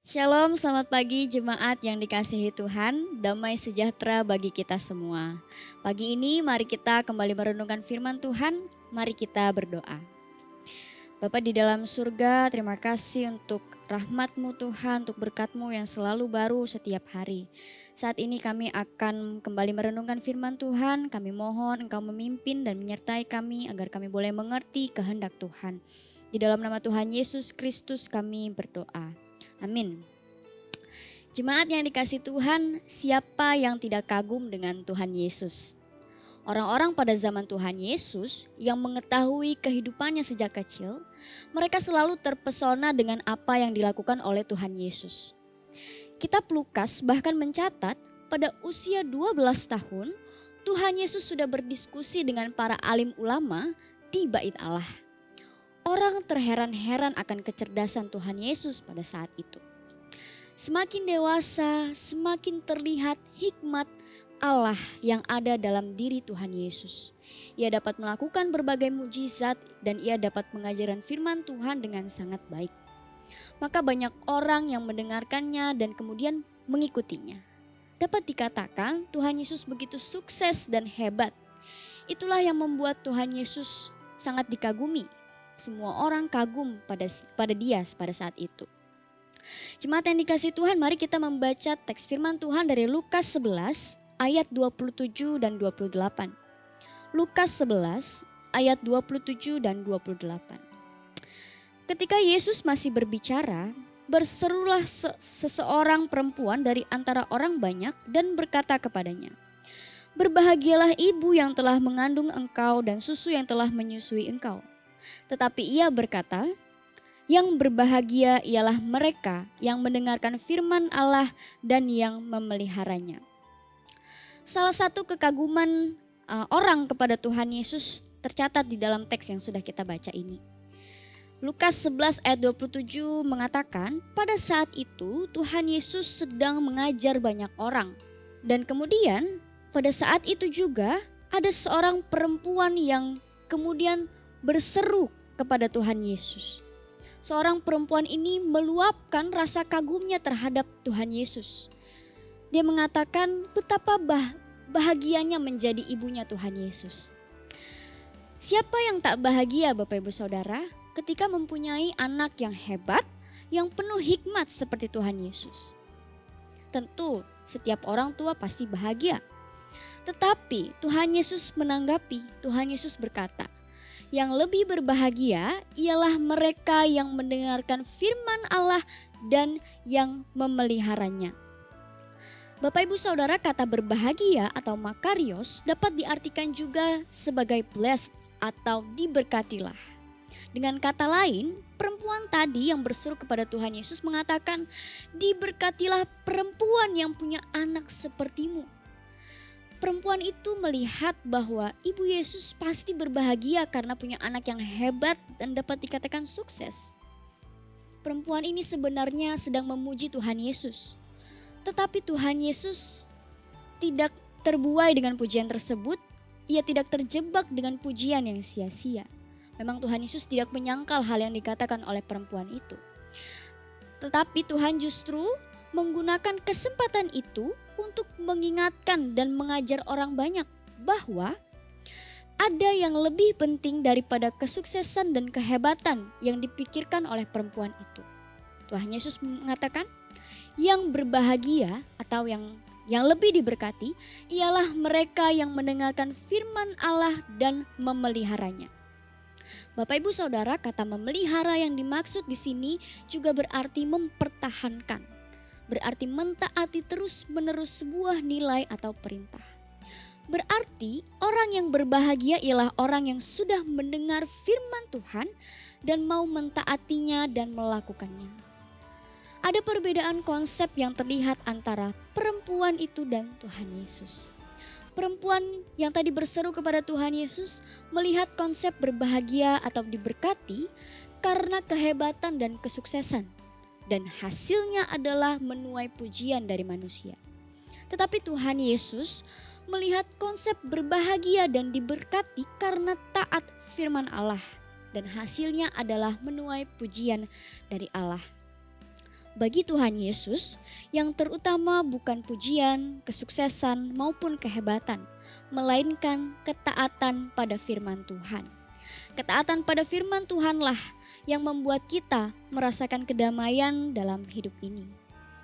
Shalom, selamat pagi jemaat yang dikasihi Tuhan, damai sejahtera bagi kita semua. Pagi ini mari kita kembali merenungkan firman Tuhan, mari kita berdoa. Bapa di dalam surga, terima kasih untuk rahmat-Mu Tuhan, untuk berkat-Mu yang selalu baru setiap hari. Saat ini kami akan kembali merenungkan firman Tuhan, kami mohon Engkau memimpin dan menyertai kami agar kami boleh mengerti kehendak Tuhan. Di dalam nama Tuhan Yesus Kristus kami berdoa. Amin. Jemaat yang dikasih Tuhan, siapa yang tidak kagum dengan Tuhan Yesus? Orang-orang pada zaman Tuhan Yesus yang mengetahui kehidupannya sejak kecil, mereka selalu terpesona dengan apa yang dilakukan oleh Tuhan Yesus. Kitab Lukas bahkan mencatat pada usia 12 tahun, Tuhan Yesus sudah berdiskusi dengan para alim ulama di Bait Allah. Orang terheran-heran akan kecerdasan Tuhan Yesus pada saat itu. Semakin dewasa, semakin terlihat hikmat Allah yang ada dalam diri Tuhan Yesus. Ia dapat melakukan berbagai mujizat dan ia dapat mengajarkan firman Tuhan dengan sangat baik. Maka banyak orang yang mendengarkannya dan kemudian mengikutinya. Dapat dikatakan Tuhan Yesus begitu sukses dan hebat. Itulah yang membuat Tuhan Yesus sangat dikagumi. Semua orang kagum pada dia pada saat itu. Jemaat yang dikasih Tuhan, mari kita membaca teks firman Tuhan dari Lukas 11 ayat 27 dan 28. Lukas 11 ayat 27 dan 28. Ketika Yesus masih berbicara, berserulah seseorang perempuan dari antara orang banyak dan berkata kepadanya, "Berbahagialah ibu yang telah mengandung engkau dan susu yang telah menyusui engkau." Tetapi ia berkata, "Yang berbahagia ialah mereka yang mendengarkan firman Allah dan yang memeliharanya." Salah satu kekaguman orang kepada Tuhan Yesus tercatat di dalam teks yang sudah kita baca ini. Lukas 11 ayat 27 mengatakan, pada saat itu Tuhan Yesus sedang mengajar banyak orang. Dan kemudian pada saat itu juga ada seorang perempuan yang kemudian berseru kepada Tuhan Yesus. Seorang perempuan ini meluapkan rasa kagumnya terhadap Tuhan Yesus. Dia mengatakan betapa bahagianya menjadi ibunya Tuhan Yesus. Siapa yang tak bahagia Bapak Ibu Saudara ketika mempunyai anak yang hebat, yang penuh hikmat seperti Tuhan Yesus? Tentu setiap orang tua pasti bahagia. Tetapi Tuhan Yesus menanggapi, Tuhan Yesus berkata, yang lebih berbahagia ialah mereka yang mendengarkan firman Allah dan yang memeliharanya. Bapak Ibu Saudara, kata berbahagia atau makarios dapat diartikan juga sebagai blessed atau diberkatilah. Dengan kata lain, perempuan tadi yang berseru kepada Tuhan Yesus mengatakan, diberkatilah perempuan yang punya anak sepertimu. Perempuan itu melihat bahwa Ibu Yesus pasti berbahagia karena punya anak yang hebat dan dapat dikatakan sukses. Perempuan ini sebenarnya sedang memuji Tuhan Yesus. Tetapi Tuhan Yesus tidak terbuai dengan pujian tersebut. Ia tidak terjebak dengan pujian yang sia-sia. Memang Tuhan Yesus tidak menyangkal hal yang dikatakan oleh perempuan itu. Tetapi Tuhan justru menggunakan kesempatan itu untuk mengingatkan dan mengajar orang banyak bahwa ada yang lebih penting daripada kesuksesan dan kehebatan yang dipikirkan oleh perempuan itu. Tuhan Yesus mengatakan, yang berbahagia atau yang lebih diberkati ialah mereka yang mendengarkan firman Allah dan memeliharanya. Bapak Ibu Saudara, kata memelihara yang dimaksud di sini juga berarti mempertahankan. Berarti mentaati terus-menerus sebuah nilai atau perintah. Berarti orang yang berbahagia ialah orang yang sudah mendengar firman Tuhan dan mau mentaatinya dan melakukannya. Ada perbedaan konsep yang terlihat antara perempuan itu dan Tuhan Yesus. Perempuan yang tadi berseru kepada Tuhan Yesus melihat konsep berbahagia atau diberkati karena kehebatan dan kesuksesan. Dan hasilnya adalah menuai pujian dari manusia. Tetapi Tuhan Yesus melihat konsep berbahagia dan diberkati karena taat firman Allah. Dan hasilnya adalah menuai pujian dari Allah. Bagi Tuhan Yesus, yang terutama bukan pujian, kesuksesan, maupun kehebatan, melainkan ketaatan pada firman Tuhan. Ketaatan pada firman Tuhanlah yang membuat kita merasakan kedamaian dalam hidup ini.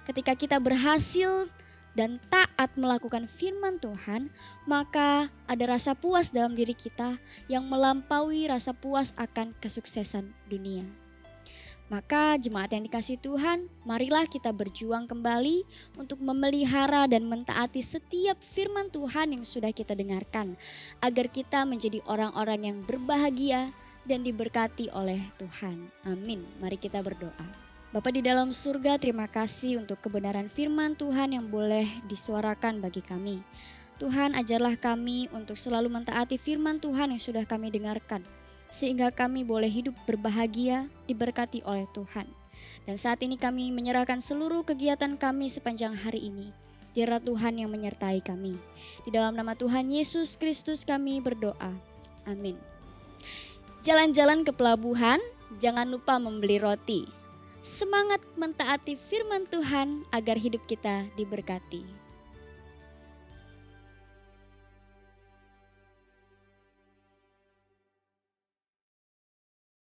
Ketika kita berhasil dan taat melakukan firman Tuhan, maka ada rasa puas dalam diri kita yang melampaui rasa puas akan kesuksesan dunia. Maka jemaat yang dikasihi Tuhan, marilah kita berjuang kembali untuk memelihara dan mentaati setiap firman Tuhan yang sudah kita dengarkan, agar kita menjadi orang-orang yang berbahagia dan diberkati oleh Tuhan. Amin. Mari kita berdoa. Bapa di dalam surga, terima kasih untuk kebenaran firman Tuhan yang boleh disuarakan bagi kami. Tuhan, ajarlah kami untuk selalu mentaati firman Tuhan yang sudah kami dengarkan, sehingga kami boleh hidup berbahagia, diberkati oleh Tuhan. Dan saat ini kami menyerahkan seluruh kegiatan kami sepanjang hari ini. Biarlah Tuhan yang menyertai kami. Di dalam nama Tuhan Yesus Kristus kami berdoa. Amin. Jalan-jalan ke pelabuhan, jangan lupa membeli roti. Semangat mentaati firman Tuhan agar hidup kita diberkati.